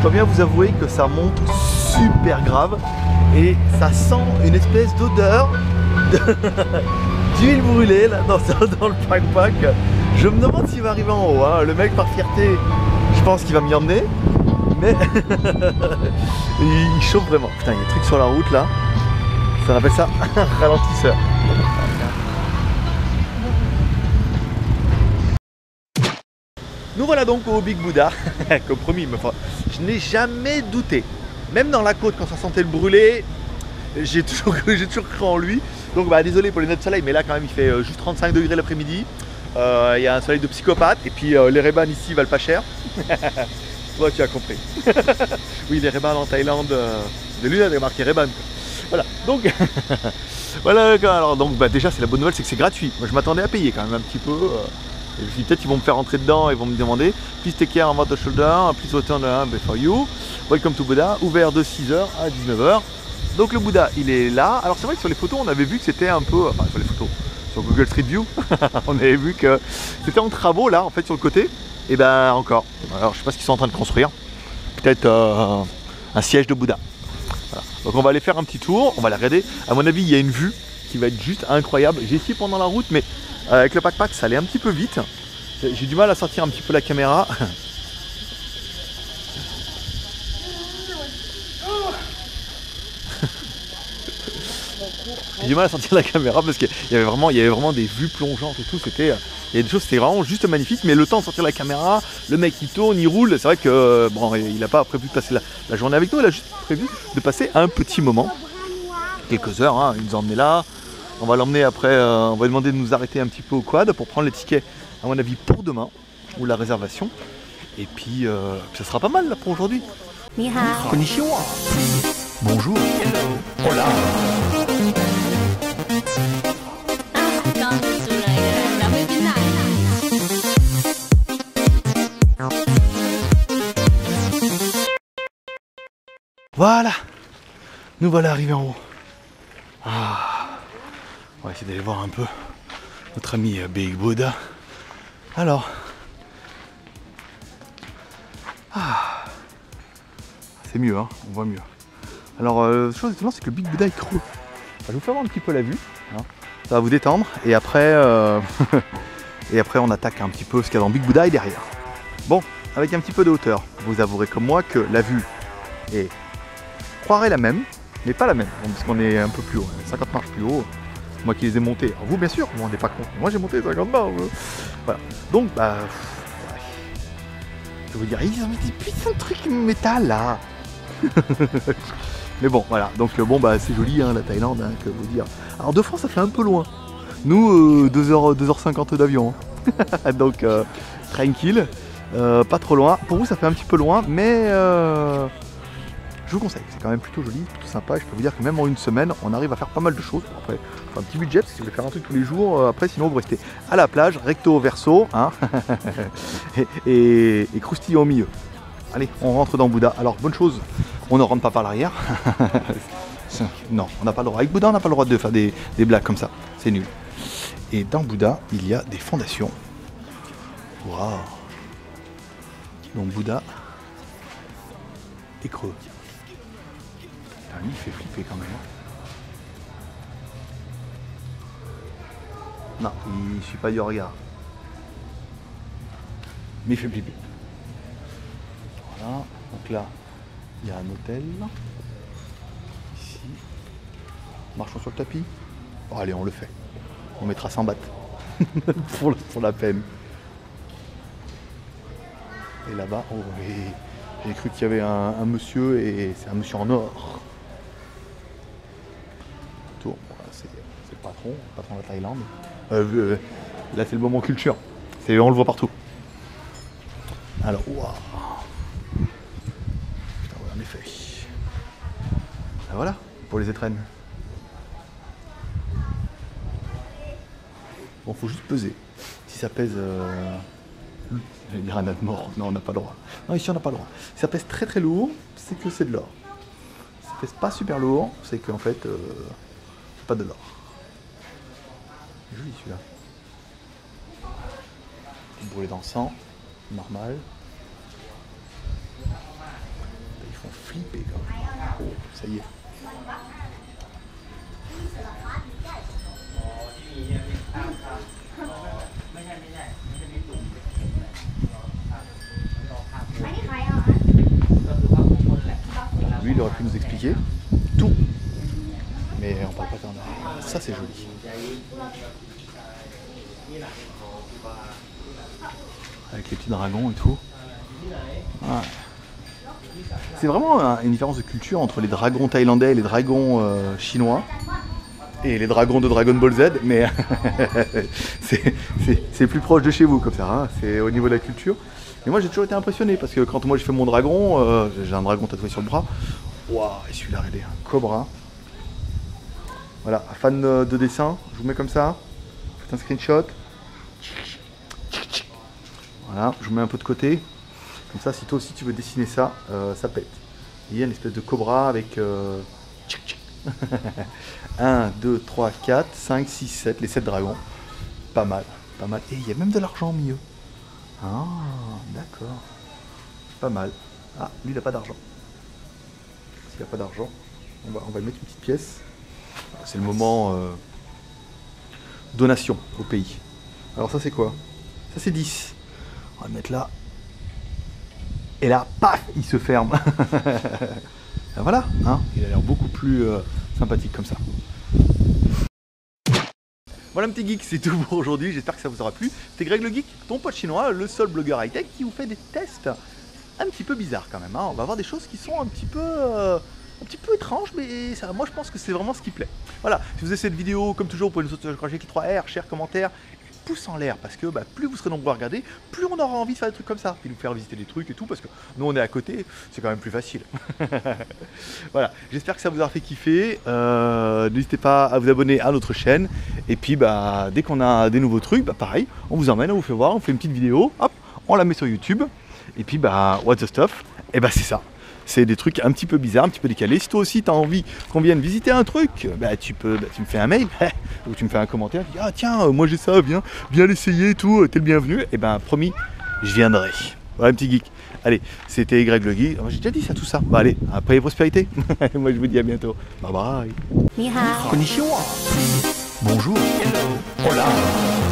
dois bien vous avouer que ça monte super grave et ça sent une espèce d'odeur d'huile brûlée là dans le backpack. Je me demande s'il va arriver en haut, hein. Le mec par fierté, je pense qu'il va m'y emmener, mais il chauffe vraiment. Putain, il y a des trucs sur la route là, ça appelle ça un ralentisseur. Nous voilà donc au Big Buddha, comme promis, je n'ai jamais douté. Même dans la côte, quand ça sentait le brûlé, j'ai toujours cru en lui. Donc bah, désolé pour les lunettes de soleil, mais là quand même il fait juste 35 degrés l'après-midi. Il y a un soleil de psychopathe, et puis les Ray-Ban ici valent pas cher. Toi tu as compris. Oui, les Ray-Ban en Thaïlande, des lunettes avec marqué Ray-Ban. Voilà, donc, voilà, alors donc bah, déjà c'est la bonne nouvelle, c'est que c'est gratuit. Moi je m'attendais à payer quand même un petit peu. Et puis peut-être ils vont me faire rentrer dedans et vont me demander please take care about the shoulder, please return before you, welcome to Buddha, ouvert de 6h à 19h. Donc le Bouddha il est là. Alors c'est vrai que sur les photos on avait vu que c'était un peu, enfin sur les photos, sur Google Street View, on avait vu que c'était en travaux là en fait sur le côté. Et ben encore, alors je sais pas ce qu'ils sont en train de construire, peut-être un siège de Bouddha. Voilà. Donc on va aller faire un petit tour, on va la regarder. À mon avis il y a une vue qui va être juste incroyable. J'ai essayé pendant la route mais avec le backpack ça allait un petit peu vite. J'ai du mal à sortir un petit peu la caméra. J'ai du mal à sortir la caméra parce qu'il y avait vraiment des vues plongeantes et tout. Il y a des choses, c'était vraiment juste magnifique. Mais le temps de sortir la caméra, le mec il tourne, il roule. C'est vrai que bon, il n'a pas prévu de passer la journée avec nous. Il a juste prévu de passer un petit moment, quelques heures. Hein. Il nous a emmenés là. On va l'emmener après. On va lui demander de nous arrêter un petit peu au quad pour prendre les tickets, à mon avis, pour demain ou la réservation. Et puis ça sera pas mal là pour aujourd'hui. Ni hao. Konnichiwa. Bonjour. Hello. Hola. Voilà, nous voilà arrivés en haut. On va essayer d'aller voir un peu notre ami Big Buddha. Alors, c'est mieux, hein, on voit mieux. Alors, chose étonnante, c'est que le Big Buddha est creux. Je vais vous faire voir un petit peu la vue. Hein. Ça va vous détendre. Et après, on attaque un petit peu ce qu'il y a dans Big Buddha et derrière. Bon, avec un petit peu de hauteur, vous avouerez comme moi que la vue est, je croirais, la même, mais pas la même, parce qu'on est un peu plus haut, 50 marches plus haut. Moi qui les ai montés. Alors vous, bien sûr, vous ne vous rendez pas compte. Moi, j'ai monté 50 marches. Voilà. Donc, bah, ouais. Je veux dire, ils ont mis des putains de trucs métal là. Mais bon, voilà. Donc, bon, bah, c'est joli, hein, la Thaïlande, hein, que vous dire. Alors, de France, ça fait un peu loin. Nous, 2h50 d'avion. Hein. Donc, tranquille. Pas trop loin. Pour vous, ça fait un petit peu loin, mais je vous conseille. C'est quand même plutôt joli, plutôt sympa. Je peux vous dire que même en une semaine, on arrive à faire pas mal de choses. Après, un petit budget, parce que si vous voulez faire un truc tous les jours, après, sinon, vous restez à la plage, recto verso, hein, et croustillant au milieu. Allez, on rentre dans Bouddha. Alors, bonne chose, on ne rentre pas par l'arrière. Non, on n'a pas le droit. Avec Bouddha, on n'a pas le droit de faire des blagues comme ça. C'est nul. Et dans Bouddha, il y a des fondations. Waouh! Donc Bouddha est creux. Putain, lui, il fait flipper quand même. Non, il ne suit pas du regard. Mais il fait flipper. Voilà. Donc là, il y a un hôtel. Ici. Marchons sur le tapis. Oh, allez, on le fait. On mettra 100 bahts. pour la peine. Et là-bas, oh, j'ai cru qu'il y avait un monsieur, et c'est un monsieur en or. Tour, voilà, c'est le patron de la Thaïlande. Là, c'est le moment culture. On le voit partout. Alors, waouh. Putain, ouais, en effet. Ben voilà, pour les étrennes. Bon, faut juste peser. Si ça pèse... Je vais dire un âne mort. Non, on n'a pas le droit. Non, ici, on n'a pas le droit. Si ça pèse très très lourd, c'est que c'est de l'or. Si ça pèse pas super lourd, c'est qu'en fait, c'est pas de l'or. Joli celui-là. Petite brûlée d'encens, normal. font flipper quand même. Ça y est. Lui, il aurait pu nous expliquer tout. Mais on parle pas comme ça. Ça, c'est joli. Avec les petits dragons et tout. Ouais. C'est vraiment une différence de culture entre les dragons thaïlandais et les dragons chinois. Et les dragons de Dragon Ball Z, mais c'est plus proche de chez vous comme ça, hein. C'est au niveau de la culture. Mais moi j'ai toujours été impressionné parce que quand moi j'ai fait mon dragon, j'ai un dragon tatoué sur le bras. Waouh, et celui-là, regardez, un cobra. Voilà, fan de dessin, je vous mets comme ça. Faites un screenshot. Voilà, je vous mets un peu de côté. Comme ça, si toi aussi tu veux dessiner ça, ça pète. Il y a une espèce de cobra avec 1, 2, 3, 4, 5, 6, 7, les 7 dragons. Pas mal, pas mal. Et il y a même de l'argent au milieu. Ah, d'accord. Pas mal. Ah, lui il n'a pas d'argent. S'il n'a pas d'argent, on va mettre une petite pièce. C'est le moment donation au pays. Alors ça c'est quoi? Ça c'est 10. On va le mettre là. Et là, paf, il se ferme. Voilà, hein, il a l'air beaucoup plus sympathique comme ça. Voilà un petit geek, c'est tout pour aujourd'hui, j'espère que ça vous aura plu. C'était Greg le Geek, ton pote chinois, le seul blogueur high-tech qui vous fait des tests un petit peu bizarres quand même, hein. On va voir des choses qui sont un petit peu étranges, mais ça, moi je pense que c'est vraiment ce qui plaît. Voilà, si vous aimez cette vidéo, comme toujours, vous pouvez nous soutenir avec les 3R, share, commentaire, pouce en l'air, parce que plus vous serez nombreux à regarder, plus on aura envie de faire des trucs comme ça, puis nous faire visiter des trucs et tout, parce que nous on est à côté, c'est quand même plus facile. Voilà, j'espère que ça vous aura fait kiffer, n'hésitez pas à vous abonner à notre chaîne, et puis dès qu'on a des nouveaux trucs, pareil, on vous emmène, on vous fait voir, on fait une petite vidéo, hop, on la met sur YouTube, et puis what the stuff, et c'est ça. C'est des trucs un petit peu bizarres, un petit peu décalés. Si toi aussi tu as envie qu'on vienne visiter un truc, tu me fais un mail ou tu me fais un commentaire. Tu dis, ah tiens, moi j'ai ça, viens l'essayer et tout, t'es le bienvenu. Et promis, je viendrai. Voilà un petit geek. Allez, c'était Greg le Geek. J'ai déjà dit ça, tout ça. Allez, après prospérité. Moi je vous dis à bientôt. Bye bye. Ni hao. Konnichiwa. Bonjour. Hello. Hola.